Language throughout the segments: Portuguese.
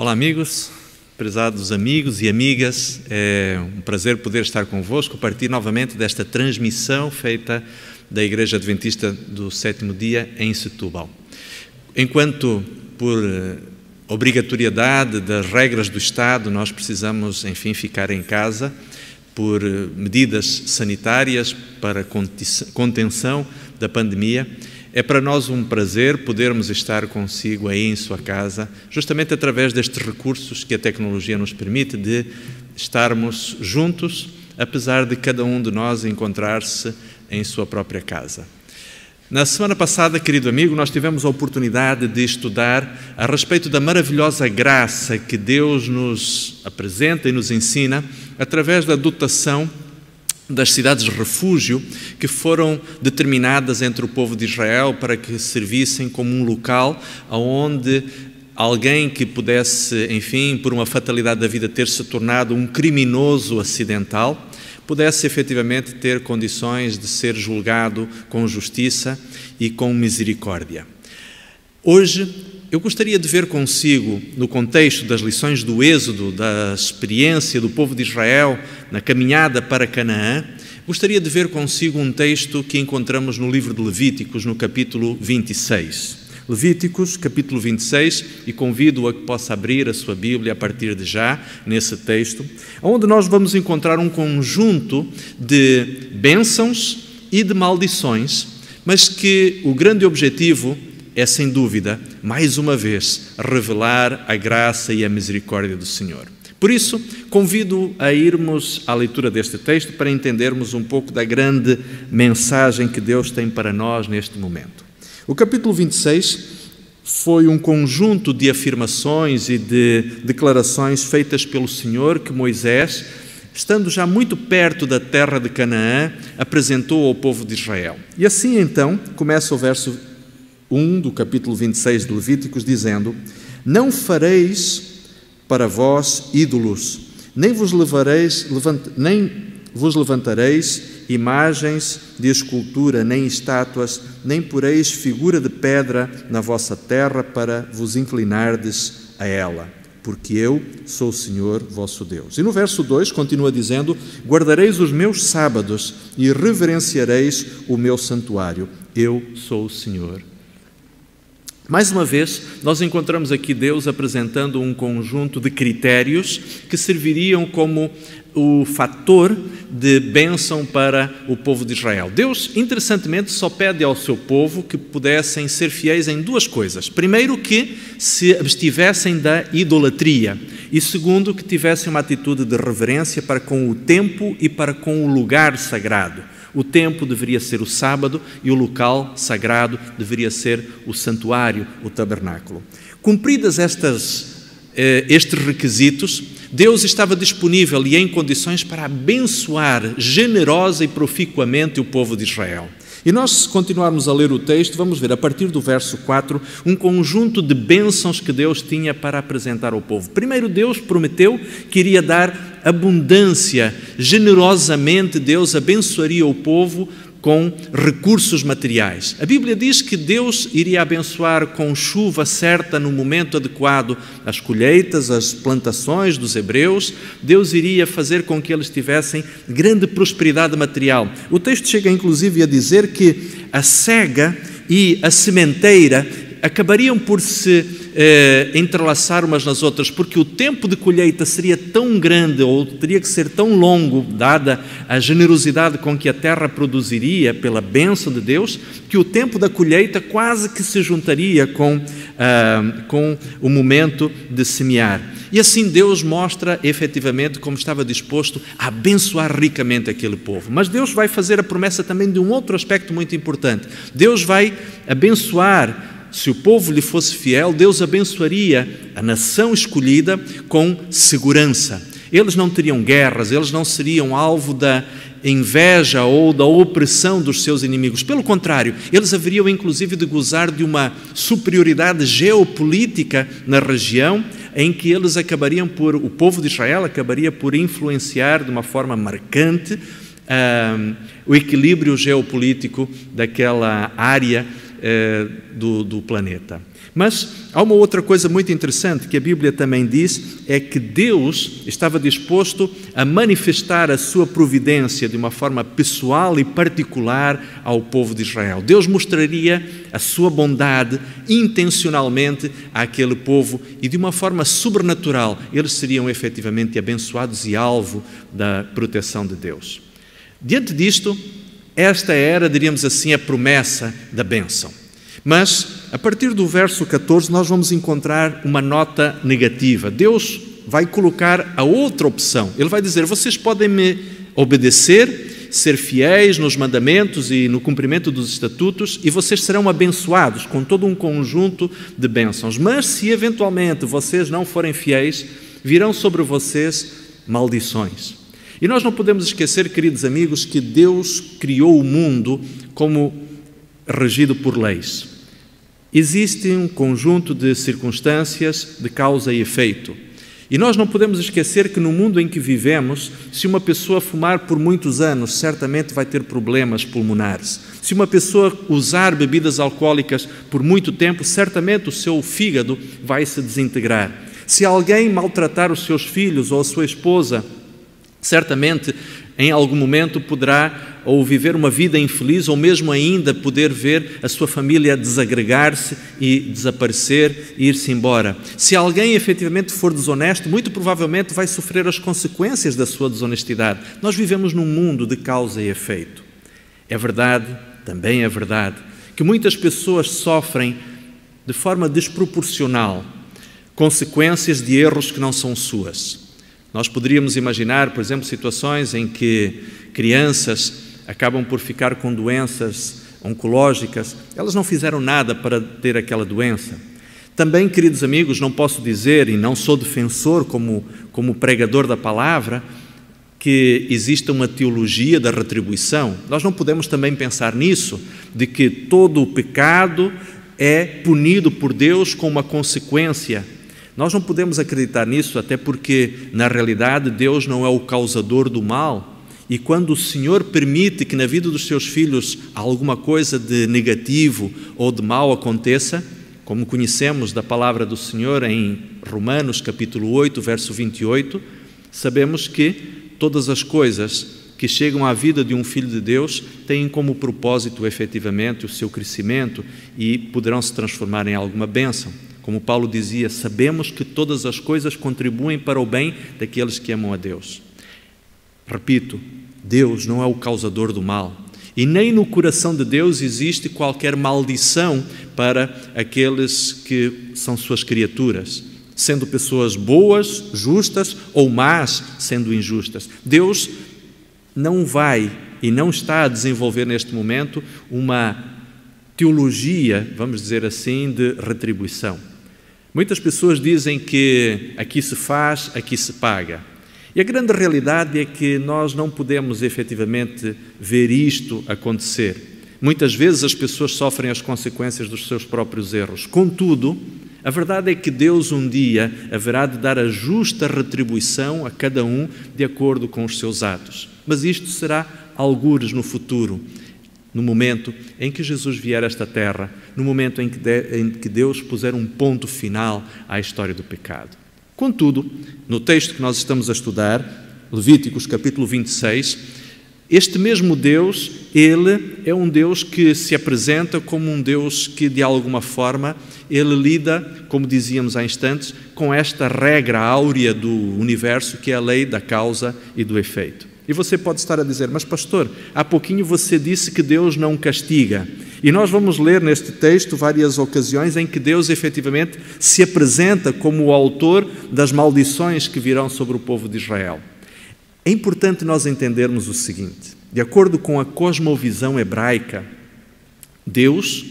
Olá amigos, prezados amigos e amigas, é um prazer poder estar convosco a partir novamente desta transmissão feita da Igreja Adventista do Sétimo Dia em Setúbal. Enquanto por obrigatoriedade das regras do Estado nós precisamos, enfim, ficar em casa por medidas sanitárias para contenção da pandemia, é para nós um prazer podermos estar consigo aí em sua casa, justamente através destes recursos que a tecnologia nos permite de estarmos juntos, apesar de cada um de nós encontrar-se em sua própria casa. Na semana passada, querido amigo, nós tivemos a oportunidade de estudar a respeito da maravilhosa graça que Deus nos apresenta e nos ensina através da dotação das cidades de refúgio que foram determinadas entre o povo de Israel para que servissem como um local onde alguém que pudesse, enfim, por uma fatalidade da vida ter se tornado um criminoso acidental, pudesse efetivamente ter condições de ser julgado com justiça e com misericórdia. Hoje, eu gostaria de ver consigo, no contexto das lições do Êxodo, da experiência do povo de Israel na caminhada para Canaã, gostaria de ver consigo um texto que encontramos no livro de Levíticos, no capítulo 26. Levíticos, capítulo 26, e convido a que possa abrir a sua Bíblia a partir de já, nesse texto, onde nós vamos encontrar um conjunto de bênçãos e de maldições, mas que o grande objetivo é, sem dúvida, mais uma vez, revelar a graça e a misericórdia do Senhor. Por isso, convido a irmos à leitura deste texto para entendermos um pouco da grande mensagem que Deus tem para nós neste momento. O capítulo 26 foi um conjunto de afirmações e de declarações feitas pelo Senhor que Moisés, estando já muito perto da terra de Canaã, apresentou ao povo de Israel. E assim, então, começa o verso 1 do capítulo 26 de Levíticos, dizendo: Não fareis para vós ídolos, nem vos levantareis imagens de escultura, nem estátuas, nem poreis figura de pedra na vossa terra para vos inclinardes a ela, porque eu sou o Senhor vosso Deus. E no verso 2 continua dizendo: Guardareis os meus sábados e reverenciareis o meu santuário. Eu sou o Senhor. Mais uma vez, nós encontramos aqui Deus apresentando um conjunto de critérios que serviriam como o fator de bênção para o povo de Israel. Deus, interessantemente, só pede ao seu povo que pudessem ser fiéis em duas coisas. Primeiro, que se abstivessem da idolatria. E segundo, que tivessem uma atitude de reverência para com o tempo e para com o lugar sagrado. O tempo deveria ser o sábado e o local sagrado deveria ser o santuário, o tabernáculo. Cumpridas estes requisitos, Deus estava disponível e em condições para abençoar generosa e proficuamente o povo de Israel. E nós, se continuarmos a ler o texto, vamos ver, a partir do verso 4, um conjunto de bênçãos que Deus tinha para apresentar ao povo. Primeiro, Deus prometeu que iria dar abundância. Generosamente, Deus abençoaria o povo com recursos materiais. A Bíblia diz que Deus iria abençoar com chuva certa no momento adequado as colheitas, as plantações dos hebreus. Deus iria fazer com que eles tivessem grande prosperidade material. O texto chega inclusive a dizer que a cega e a sementeira acabariam por se entrelaçar umas nas outras, porque o tempo de colheita seria tão grande, ou teria que ser tão longo, dada a generosidade com que a terra produziria pela bênção de Deus, que o tempo da colheita quase que se juntaria com o momento de semear. E assim Deus mostra efetivamente como estava disposto a abençoar ricamente aquele povo. Mas Deus vai fazer a promessa também de um outro aspecto muito importante. Deus vai abençoar. Se o povo lhe fosse fiel, Deus abençoaria a nação escolhida com segurança. Eles não teriam guerras, eles não seriam alvo da inveja ou da opressão dos seus inimigos. Pelo contrário, eles haveriam inclusive de gozar de uma superioridade geopolítica na região, em que eles o povo de Israel acabaria por influenciar de uma forma marcante o equilíbrio geopolítico daquela área do planeta. Mas há uma outra coisa muito interessante que a Bíblia também diz, é que Deus estava disposto a manifestar a sua providência de uma forma pessoal e particular ao povo de Israel. Deus mostraria a sua bondade intencionalmente àquele povo e de uma forma sobrenatural eles seriam efetivamente abençoados e alvo da proteção de Deus. Diante disto, esta era, diríamos assim, a promessa da bênção. Mas, a partir do verso 14, nós vamos encontrar uma nota negativa. Deus vai colocar a outra opção. Ele vai dizer, vocês podem me obedecer, ser fiéis nos mandamentos e no cumprimento dos estatutos, e vocês serão abençoados com todo um conjunto de bênçãos. Mas, se eventualmente vocês não forem fiéis, virão sobre vocês maldições. E nós não podemos esquecer, queridos amigos, que Deus criou o mundo como regido por leis. Existe um conjunto de circunstâncias de causa e efeito. E nós não podemos esquecer que no mundo em que vivemos, se uma pessoa fumar por muitos anos, certamente vai ter problemas pulmonares. Se uma pessoa usar bebidas alcoólicas por muito tempo, certamente o seu fígado vai se desintegrar. Se alguém maltratar os seus filhos ou a sua esposa, certamente em algum momento poderá ou viver uma vida infeliz ou mesmo ainda poder ver a sua família desagregar-se e desaparecer e ir-se embora. Se alguém efetivamente for desonesto, muito provavelmente vai sofrer as consequências da sua desonestidade. Nós vivemos num mundo de causa e efeito. É verdade, também é verdade, que muitas pessoas sofrem de forma desproporcional consequências de erros que não são suas. Nós poderíamos imaginar, por exemplo, situações em que crianças acabam por ficar com doenças oncológicas. Elas não fizeram nada para ter aquela doença. Também, queridos amigos, não posso dizer, e não sou defensor como pregador da palavra, que exista uma teologia da retribuição. Nós não podemos também pensar nisso, de que todo o pecado é punido por Deus com uma consequência. Nós não podemos acreditar nisso, até porque, na realidade, Deus não é o causador do mal. E quando o Senhor permite que na vida dos seus filhos alguma coisa de negativo ou de mal aconteça, como conhecemos da palavra do Senhor em Romanos, capítulo 8, verso 28, sabemos que todas as coisas que chegam à vida de um filho de Deus têm como propósito, efetivamente, o seu crescimento e poderão se transformar em alguma bênção. Como Paulo dizia, sabemos que todas as coisas contribuem para o bem daqueles que amam a Deus. Repito, Deus não é o causador do mal. E nem no coração de Deus existe qualquer maldição para aqueles que são suas criaturas, sendo pessoas boas, justas, ou más, sendo injustas. Deus não vai e não está a desenvolver neste momento uma teologia, vamos dizer assim, de retribuição. Muitas pessoas dizem que aqui se faz, aqui se paga. E a grande realidade é que nós não podemos efetivamente ver isto acontecer. Muitas vezes as pessoas sofrem as consequências dos seus próprios erros. Contudo, a verdade é que Deus um dia haverá de dar a justa retribuição a cada um de acordo com os seus atos. Mas isto será algures no futuro, no momento em que Jesus vier a esta terra, no momento em que Deus puser um ponto final à história do pecado. Contudo, no texto que nós estamos a estudar, Levíticos capítulo 26, este mesmo Deus, Ele é um Deus que se apresenta como um Deus que, de alguma forma, Ele lida, como dizíamos há instantes, com esta regra áurea do universo, que é a lei da causa e do efeito. E você pode estar a dizer, mas pastor, há pouquinho você disse que Deus não castiga. E nós vamos ler neste texto várias ocasiões em que Deus efetivamente se apresenta como o autor das maldições que virão sobre o povo de Israel. É importante nós entendermos o seguinte, de acordo com a cosmovisão hebraica, Deus,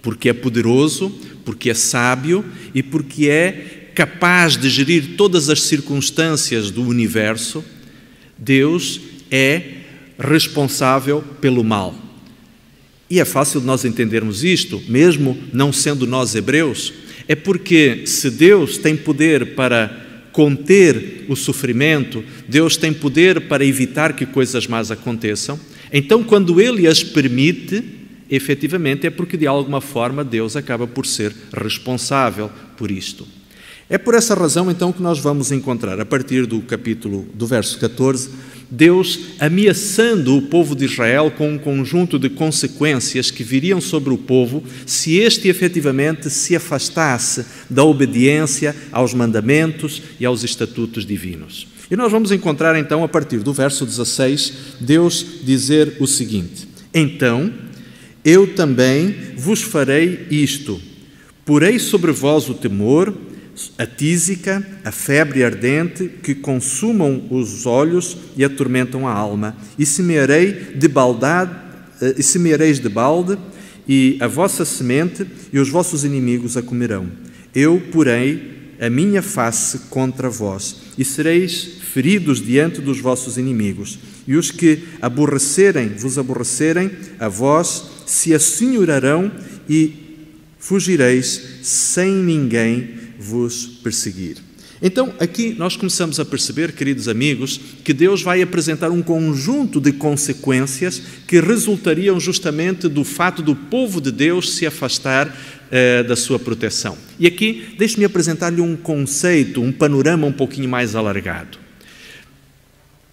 porque é poderoso, porque é sábio e porque é capaz de gerir todas as circunstâncias do universo, Deus é responsável pelo mal. E é fácil de nós entendermos isto, mesmo não sendo nós hebreus, é porque se Deus tem poder para conter o sofrimento, Deus tem poder para evitar que coisas más aconteçam, então quando Ele as permite, efetivamente é porque de alguma forma Deus acaba por ser responsável por isto. É por essa razão então que nós vamos encontrar, a partir do verso 14, Deus ameaçando o povo de Israel com um conjunto de consequências que viriam sobre o povo se este efetivamente se afastasse da obediência aos mandamentos e aos estatutos divinos. E nós vamos encontrar então, a partir do verso 16, Deus dizer o seguinte: então eu também vos farei isto, porei sobre vós o temor, a tísica, a febre ardente, que consumam os olhos e atormentam a alma, e semeareis de balde, e a vossa semente e os vossos inimigos a comerão. Eu porei a minha face contra vós, e sereis feridos diante dos vossos inimigos, e os que vos aborrecerem, a vós se assenhorarão, e fugireis sem ninguém vos perseguir. Então, aqui nós começamos a perceber, queridos amigos, que Deus vai apresentar um conjunto de consequências que resultariam justamente do fato do povo de Deus se afastar da sua proteção. E aqui, deixe-me apresentar-lhe um conceito, um panorama um pouquinho mais alargado.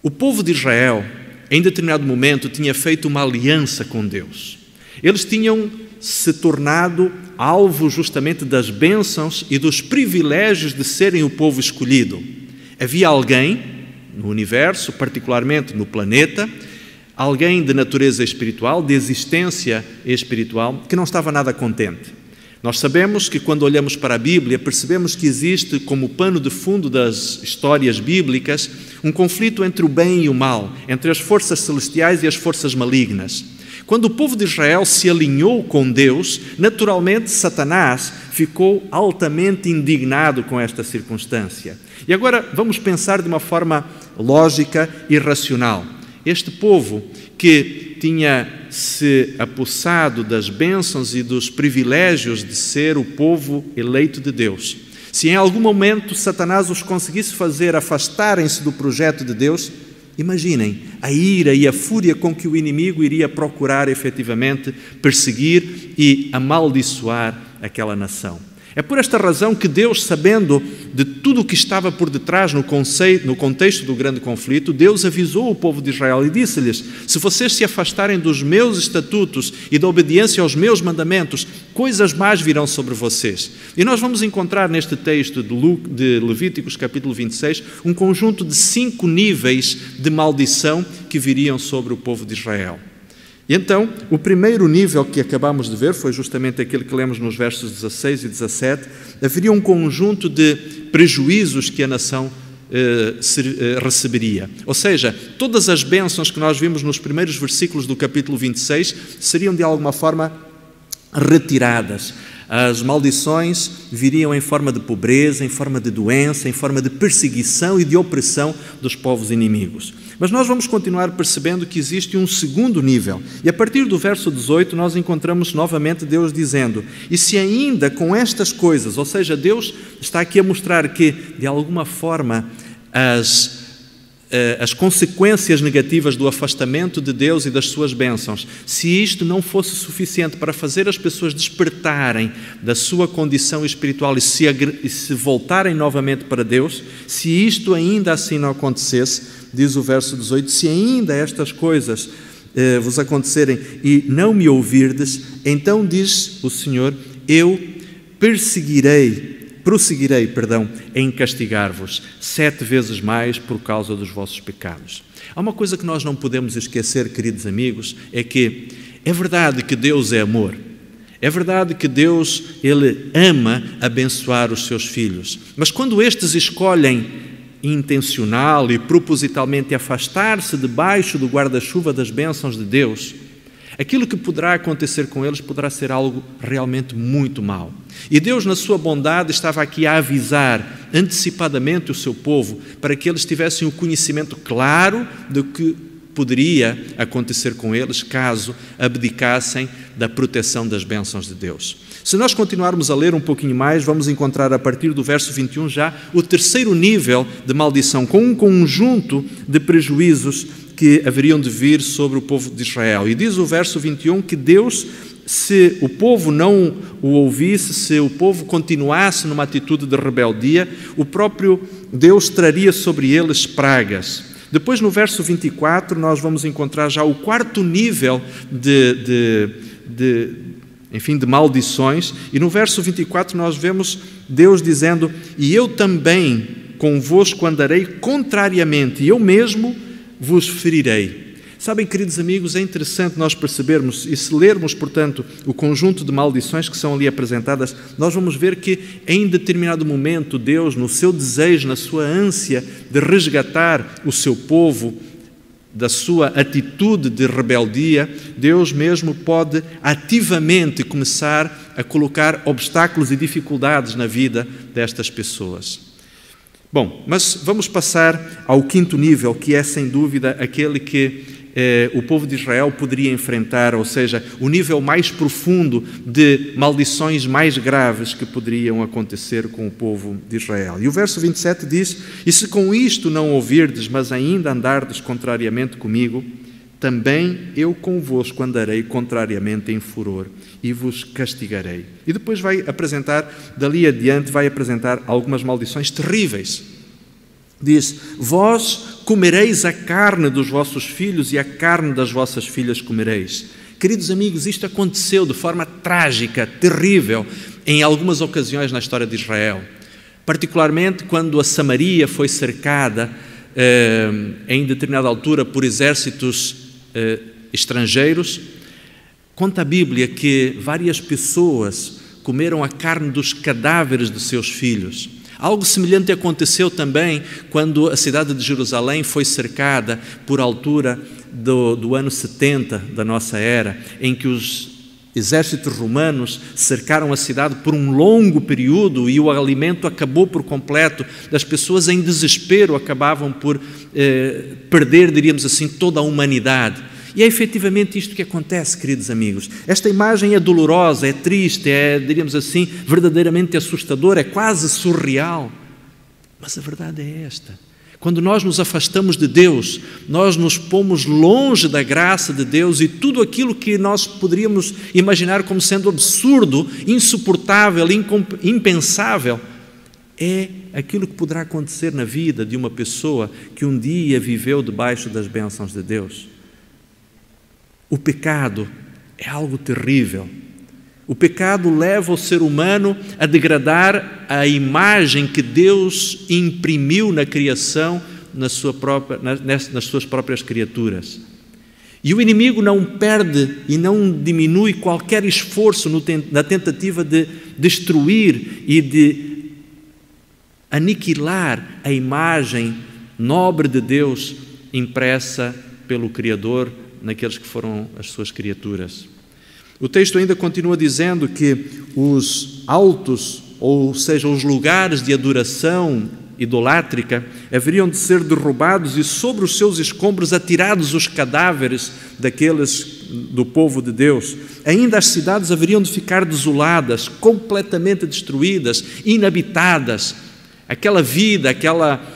O povo de Israel, em determinado momento, tinha feito uma aliança com Deus. Eles tinham se tornado alvo justamente das bênçãos e dos privilégios de serem o povo escolhido. Havia alguém no universo, particularmente no planeta, alguém de natureza espiritual, de existência espiritual, que não estava nada contente. Nós sabemos que quando olhamos para a Bíblia, percebemos que existe, como pano de fundo das histórias bíblicas, um conflito entre o bem e o mal, entre as forças celestiais e as forças malignas. Quando o povo de Israel se alinhou com Deus, naturalmente Satanás ficou altamente indignado com esta circunstância. E agora vamos pensar de uma forma lógica e racional. Este povo que tinha se apossado das bênçãos e dos privilégios de ser o povo eleito de Deus, se em algum momento Satanás os conseguisse fazer afastarem-se do projeto de Deus, imaginem a ira e a fúria com que o inimigo iria procurar efetivamente perseguir e amaldiçoar aquela nação. É por esta razão que Deus, sabendo de tudo o que estava por detrás no contexto do grande conflito, Deus avisou o povo de Israel e disse-lhes: se vocês se afastarem dos meus estatutos e da obediência aos meus mandamentos, coisas más virão sobre vocês. E nós vamos encontrar neste texto de Levíticos capítulo 26 um conjunto de 5 níveis de maldição que viriam sobre o povo de Israel. E então, o primeiro nível que acabamos de ver foi justamente aquele que lemos nos versos 16 e 17. Haveria um conjunto de prejuízos que a nação receberia. Ou seja, todas as bênçãos que nós vimos nos primeiros versículos do capítulo 26 seriam de alguma forma retiradas. As maldições viriam em forma de pobreza, em forma de doença, em forma de perseguição e de opressão dos povos inimigos. Mas nós vamos continuar percebendo que existe um segundo nível. E a partir do verso 18 nós encontramos novamente Deus dizendo: e se ainda com estas coisas, ou seja, Deus está aqui a mostrar que de alguma forma as consequências negativas do afastamento de Deus e das suas bênçãos, se isto não fosse suficiente para fazer as pessoas despertarem da sua condição espiritual e se voltarem novamente para Deus, se isto ainda assim não acontecesse, diz o verso 18, se ainda estas coisas vos acontecerem e não me ouvirdes, então diz o Senhor, eu prosseguirei em castigar-vos 7 vezes mais por causa dos vossos pecados. Há uma coisa que nós não podemos esquecer, queridos amigos, é que é verdade que Deus é amor. É verdade que Deus, Ele ama abençoar os seus filhos. Mas quando estes escolhem intencional e propositalmente afastar-se debaixo do guarda-chuva das bênçãos de Deus, aquilo que poderá acontecer com eles poderá ser algo realmente muito mau. E Deus, na sua bondade, estava aqui a avisar antecipadamente o seu povo para que eles tivessem o conhecimento claro de que poderia acontecer com eles caso abdicassem da proteção das bênçãos de Deus. Se nós continuarmos a ler um pouquinho mais, vamos encontrar a partir do verso 21 já o terceiro nível de maldição, com um conjunto de prejuízos que haveriam de vir sobre o povo de Israel. E diz o verso 21 que Deus, se o povo não o ouvisse, se o povo continuasse numa atitude de rebeldia, o próprio Deus traria sobre eles pragas. Depois, no verso 24, nós vamos encontrar já o quarto nível de maldições. E no verso 24 nós vemos Deus dizendo: e eu também convosco andarei contrariamente, e eu mesmo vos ferirei. Sabem, queridos amigos, é interessante nós percebermos, e se lermos, portanto, o conjunto de maldições que são ali apresentadas, nós vamos ver que em determinado momento Deus, no seu desejo, na sua ânsia de resgatar o seu povo da sua atitude de rebeldia, Deus mesmo pode ativamente começar a colocar obstáculos e dificuldades na vida destas pessoas. Bom, mas vamos passar ao quinto nível, que é sem dúvida aquele que o povo de Israel poderia enfrentar, ou seja, o nível mais profundo de maldições mais graves que poderiam acontecer com o povo de Israel. E o verso 27 diz: e se com isto não ouvirdes, mas ainda andardes contrariamente comigo, também eu convosco andarei contrariamente em furor e vos castigarei. E depois vai apresentar, dali adiante, vai apresentar algumas maldições terríveis. Diz: vós comereis a carne dos vossos filhos e a carne das vossas filhas comereis. Queridos amigos, isto aconteceu de forma trágica, terrível, em algumas ocasiões na história de Israel. Particularmente quando a Samaria foi cercada em determinada altura por exércitos estrangeiros. Conta a Bíblia que várias pessoas comeram a carne dos cadáveres de seus filhos. Algo semelhante aconteceu também quando a cidade de Jerusalém foi cercada por altura do ano 70 da nossa era, em que os exércitos romanos cercaram a cidade por um longo período e o alimento acabou por completo. As pessoas em desespero acabavam por perder, diríamos assim, toda a humanidade. E é efetivamente isto que acontece, queridos amigos. Esta imagem é dolorosa, é triste, é, diríamos assim, verdadeiramente assustadora, é quase surreal. Mas a verdade é esta. Quando nós nos afastamos de Deus, nós nos pomos longe da graça de Deus e tudo aquilo que nós poderíamos imaginar como sendo absurdo, insuportável, impensável, é aquilo que poderá acontecer na vida de uma pessoa que um dia viveu debaixo das bênçãos de Deus. O pecado é algo terrível. O pecado leva o ser humano a degradar a imagem que Deus imprimiu na criação, nas suas próprias criaturas. E o inimigo não perde e não diminui qualquer esforço na tentativa de destruir e de aniquilar a imagem nobre de Deus impressa pelo Criador naqueles que foram as suas criaturas. O texto ainda continua dizendo que os altos, ou seja, os lugares de adoração idolátrica, haveriam de ser derrubados e sobre os seus escombros atirados os cadáveres daqueles do povo de Deus. Ainda as cidades haveriam de ficar desoladas, completamente destruídas, inabitadas. Aquela vida, aquela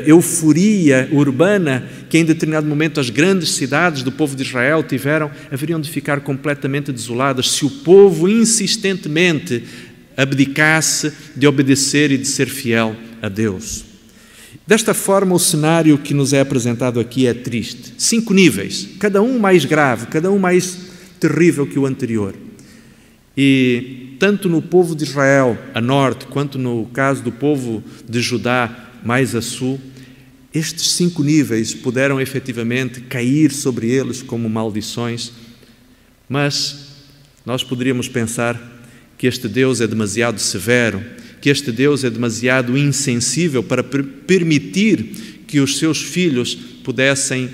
euforia urbana que em determinado momento as grandes cidades do povo de Israel tiveram, haveriam de ficar completamente desoladas se o povo insistentemente abdicasse de obedecer e de ser fiel a Deus. Desta forma, o cenário que nos é apresentado aqui é triste. 5 níveis, cada um mais grave, cada um mais terrível que o anterior. E tanto no povo de Israel, a norte, quanto no caso do povo de Judá, mais a sul, estes 5 níveis puderam efetivamente cair sobre eles como maldições, mas nós poderíamos pensar que este Deus é demasiado severo, que este Deus é demasiado insensível para permitir que os seus filhos pudessem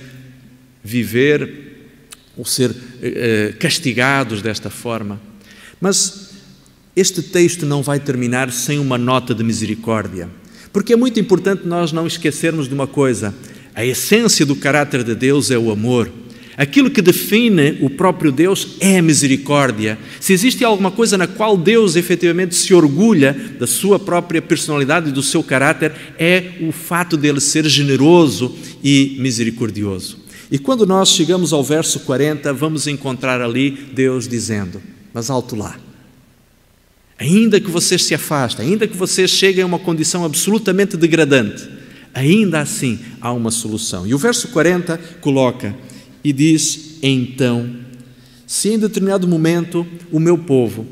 viver ou ser castigados desta forma. Mas este texto não vai terminar sem uma nota de misericórdia. Porque é muito importante nós não esquecermos de uma coisa: A essência do caráter de Deus é o amor. Aquilo que define o próprio Deus é a misericórdia. Se existe alguma coisa na qual Deus efetivamente se orgulha da sua própria personalidade e do seu caráter, é o fato dele ser generoso e misericordioso. E quando nós chegamos ao verso 40, vamos encontrar ali Deus dizendo: mas alto lá, ainda que vocês se afastem, ainda que vocês cheguem a uma condição absolutamente degradante, ainda assim há uma solução. E o verso 40 coloca e diz: então, se em determinado momento o meu povo,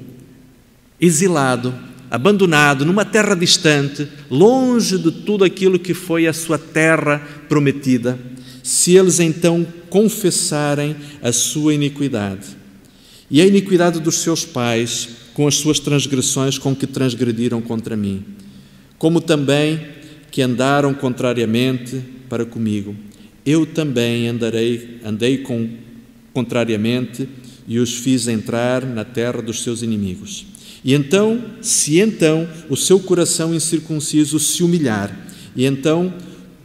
exilado, abandonado, numa terra distante, longe de tudo aquilo que foi a sua terra prometida, se eles então confessarem a sua iniquidade e a iniquidade dos seus pais com as suas transgressões com que transgrediram contra mim, como também que andaram contrariamente para comigo, eu também andei contrariamente e os fiz entrar na terra dos seus inimigos. E então, se então o seu coração incircunciso se humilhar, e então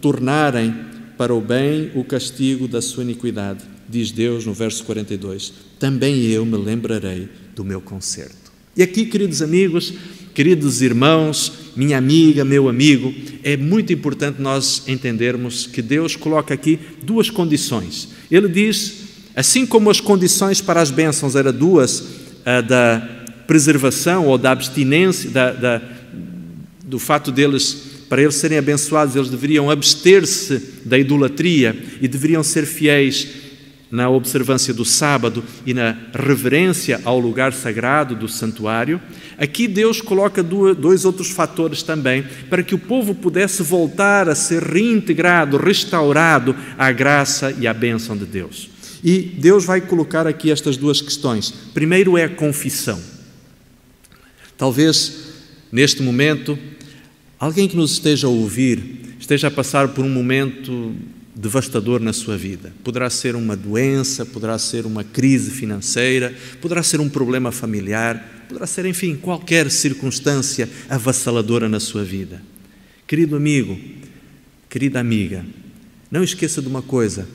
tornarem para o bem o castigo da sua iniquidade, diz Deus no verso 42, também eu me lembrarei do meu conserto. E aqui, queridos amigos, queridos irmãos, minha amiga, meu amigo, é muito importante nós entendermos que Deus coloca aqui duas condições. Ele diz, assim como as condições para as bênçãos eram duas, da preservação ou da abstinência, do fato deles, para eles serem abençoados, eles deveriam abster-se da idolatria e deveriam ser fiéis na observância do sábado e na reverência ao lugar sagrado do santuário. Aqui Deus coloca dois outros fatores também para que o povo pudesse voltar a ser reintegrado, restaurado à graça e à bênção de Deus. E Deus vai colocar aqui estas duas questões. Primeiro é a confissão. Talvez neste momento alguém que nos esteja a ouvir esteja a passar por um momento devastador na sua vida. Poderá ser uma doença, poderá ser uma crise financeira, poderá ser um problema familiar, poderá ser, enfim, qualquer circunstância avassaladora na sua vida. Querido amigo, querida amiga, não esqueça de uma coisa: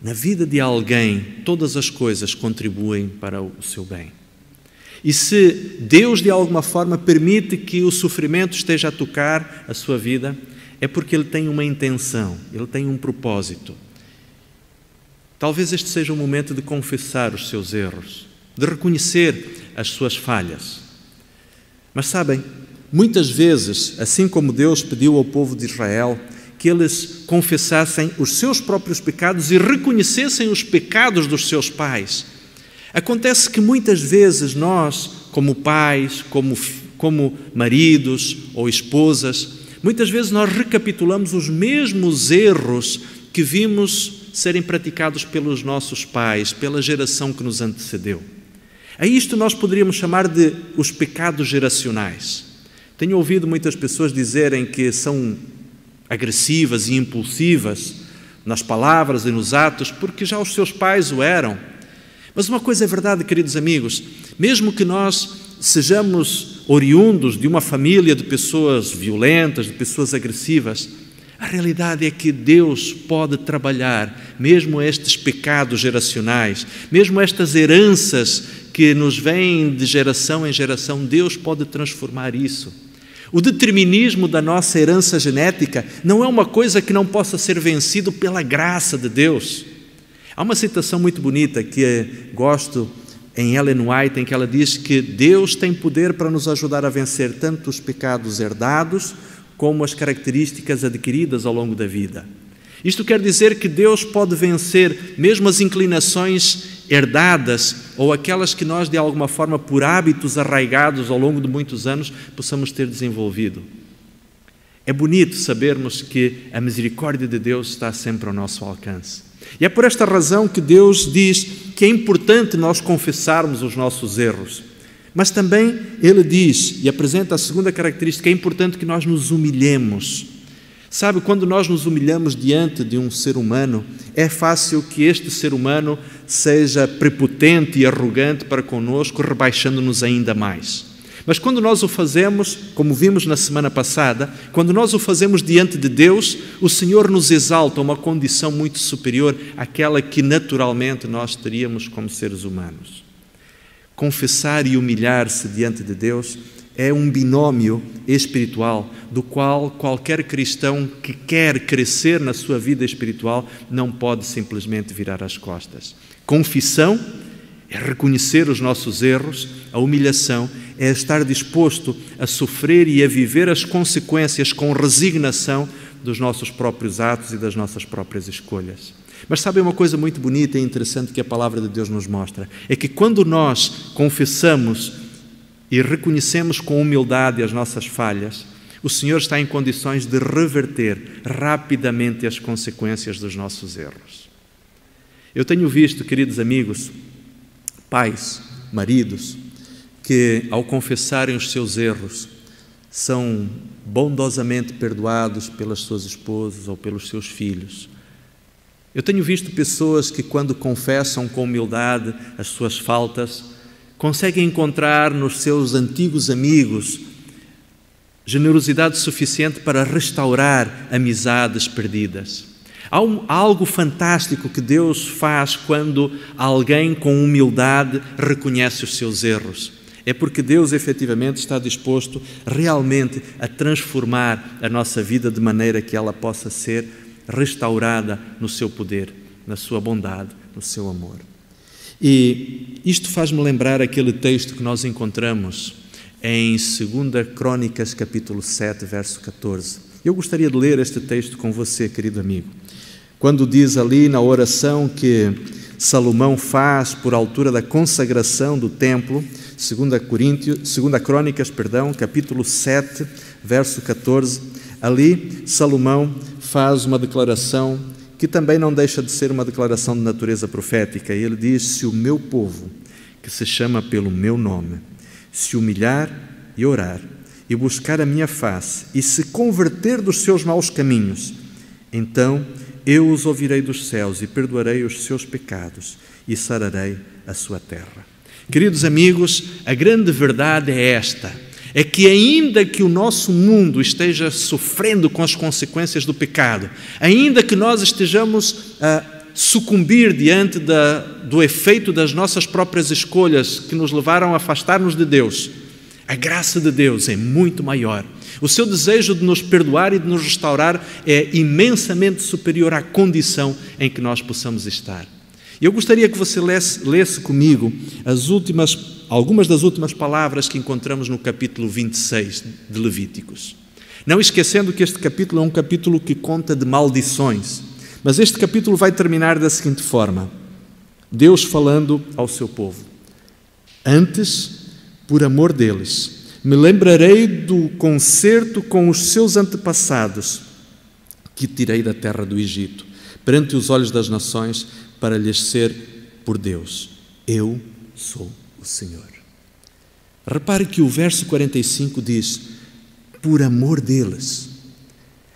na vida de alguém, todas as coisas contribuem para o seu bem. E se Deus, de alguma forma, permite que o sofrimento esteja a tocar a sua vida, é porque Ele tem uma intenção, Ele tem um propósito. Talvez este seja o momento de confessar os seus erros, de reconhecer as suas falhas. Mas sabem, muitas vezes, assim como Deus pediu ao povo de Israel que eles confessassem os seus próprios pecados e reconhecessem os pecados dos seus pais, acontece que muitas vezes nós, como pais, como maridos ou esposas, muitas vezes nós recapitulamos os mesmos erros que vimos serem praticados pelos nossos pais, pela geração que nos antecedeu. A isto nós poderíamos chamar de os pecados geracionais. Tenho ouvido muitas pessoas dizerem que são agressivas e impulsivas nas palavras e nos atos, porque já os seus pais o eram. Mas uma coisa é verdade, queridos amigos, mesmo que nós sejamos oriundos de uma família de pessoas violentas, de pessoas agressivas, a realidade é que Deus pode trabalhar mesmo estes pecados geracionais, mesmo estas heranças que nos vêm de geração em geração, Deus pode transformar isso. O determinismo da nossa herança genética não é uma coisa que não possa ser vencido pela graça de Deus. Há uma citação muito bonita que gosto em Ellen White, em que ela diz que Deus tem poder para nos ajudar a vencer tanto os pecados herdados como as características adquiridas ao longo da vida. Isto quer dizer que Deus pode vencer mesmo as inclinações herdadas ou aquelas que nós, de alguma forma, por hábitos arraigados ao longo de muitos anos, possamos ter desenvolvido. É bonito sabermos que a misericórdia de Deus está sempre ao nosso alcance. E é por esta razão que Deus diz que é importante nós confessarmos os nossos erros. Mas também Ele diz, e apresenta a segunda característica, é importante que nós nos humilhemos. Sabe, quando nós nos humilhamos diante de um ser humano, é fácil que este ser humano seja prepotente e arrogante para conosco, rebaixando-nos ainda mais. Mas quando nós o fazemos, como vimos na semana passada, quando nós o fazemos diante de Deus, o Senhor nos exalta a uma condição muito superior àquela que naturalmente nós teríamos como seres humanos. Confessar e humilhar-se diante de Deus é um binômio espiritual do qual qualquer cristão que quer crescer na sua vida espiritual não pode simplesmente virar as costas. Confissão é reconhecer os nossos erros, a humilhação é estar disposto a sofrer e a viver as consequências com resignação dos nossos próprios atos e das nossas próprias escolhas. Mas sabem uma coisa muito bonita e interessante que a palavra de Deus nos mostra? É que quando nós confessamos e reconhecemos com humildade as nossas falhas, o Senhor está em condições de reverter rapidamente as consequências dos nossos erros. Eu tenho visto, queridos amigos, pais, maridos, que ao confessarem os seus erros, são bondosamente perdoados pelas suas esposas ou pelos seus filhos. Eu tenho visto pessoas que, quando confessam com humildade as suas faltas, conseguem encontrar nos seus antigos amigos generosidade suficiente para restaurar amizades perdidas. Há algo fantástico que Deus faz quando alguém com humildade reconhece os seus erros. É porque Deus efetivamente está disposto realmente a transformar a nossa vida de maneira que ela possa ser restaurada no seu poder, na sua bondade, no seu amor. E isto faz-me lembrar aquele texto que nós encontramos em 2 Crônicas, capítulo 7, verso 14. Eu gostaria de ler este texto com você, querido amigo. Quando diz ali na oração que Salomão faz por altura da consagração do templo, 2 Crônicas, capítulo 7, verso 14, ali Salomão faz uma declaração que também não deixa de ser uma declaração de natureza profética. Ele diz: se o meu povo, que se chama pelo meu nome, se humilhar e orar, e buscar a minha face, e se converter dos seus maus caminhos, então eu os ouvirei dos céus e perdoarei os seus pecados e sararei a sua terra. Queridos amigos, a grande verdade é esta: é que ainda que o nosso mundo esteja sofrendo com as consequências do pecado, ainda que nós estejamos a sucumbir diante do efeito das nossas próprias escolhas que nos levaram a afastar-nos de Deus, a graça de Deus é muito maior. O seu desejo de nos perdoar e de nos restaurar é imensamente superior à condição em que nós possamos estar. Eu gostaria que você lesse comigo algumas das últimas palavras que encontramos no capítulo 26 de Levíticos. Não esquecendo que este capítulo é um capítulo que conta de maldições, mas este capítulo vai terminar da seguinte forma: Deus falando ao seu povo: antes, por amor deles, me lembrarei do concerto com os seus antepassados, que tirei da terra do Egito, perante os olhos das nações, para lhes ser por Deus. Eu sou o Senhor. Repare que o verso 45 diz: por amor deles.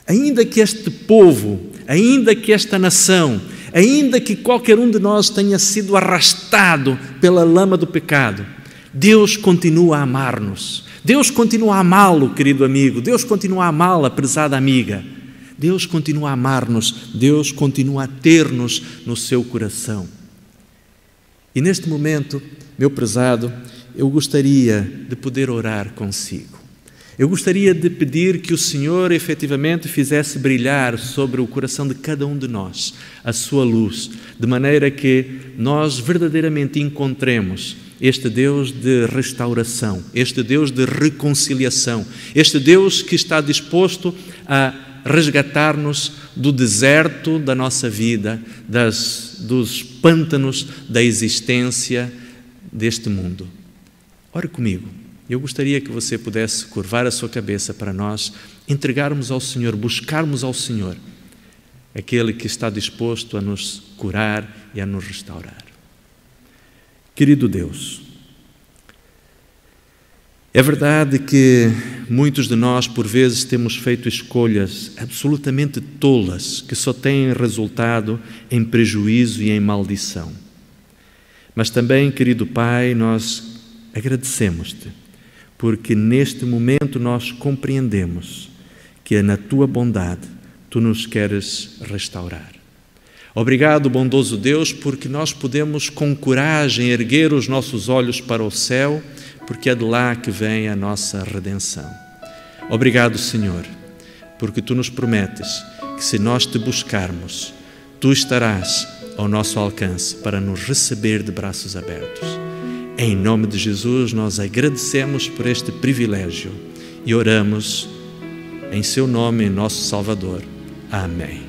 Ainda que este povo, ainda que esta nação, ainda que qualquer um de nós tenha sido arrastado pela lama do pecado, Deus continua a amar-nos. Deus continua a amá-lo, querido amigo. Deus continua a amá-la, prezada amiga. Deus continua a amar-nos. Deus continua a ter-nos no seu coração. E neste momento, meu prezado, eu gostaria de poder orar consigo. Eu gostaria de pedir que o Senhor efetivamente fizesse brilhar sobre o coração de cada um de nós a sua luz, de maneira que nós verdadeiramente encontremos este Deus de restauração, este Deus de reconciliação, este Deus que está disposto a resgatar-nos do deserto da nossa vida, dos pântanos da existência deste mundo. Ore comigo. Eu gostaria que você pudesse curvar a sua cabeça para nós entregarmos ao Senhor, buscarmos ao Senhor, aquele que está disposto a nos curar e a nos restaurar. Querido Deus, é verdade que muitos de nós, por vezes, temos feito escolhas absolutamente tolas, que só têm resultado em prejuízo e em maldição. Mas também, querido Pai, nós agradecemos-te, porque neste momento nós compreendemos que é na tua bondade tu nos queres restaurar. Obrigado, bondoso Deus, porque nós podemos com coragem erguer os nossos olhos para o céu, porque é de lá que vem a nossa redenção. Obrigado, Senhor, porque tu nos prometes que se nós te buscarmos, tu estarás ao nosso alcance para nos receber de braços abertos. Em nome de Jesus, nós agradecemos por este privilégio e oramos em seu nome, em nosso Salvador. Amém.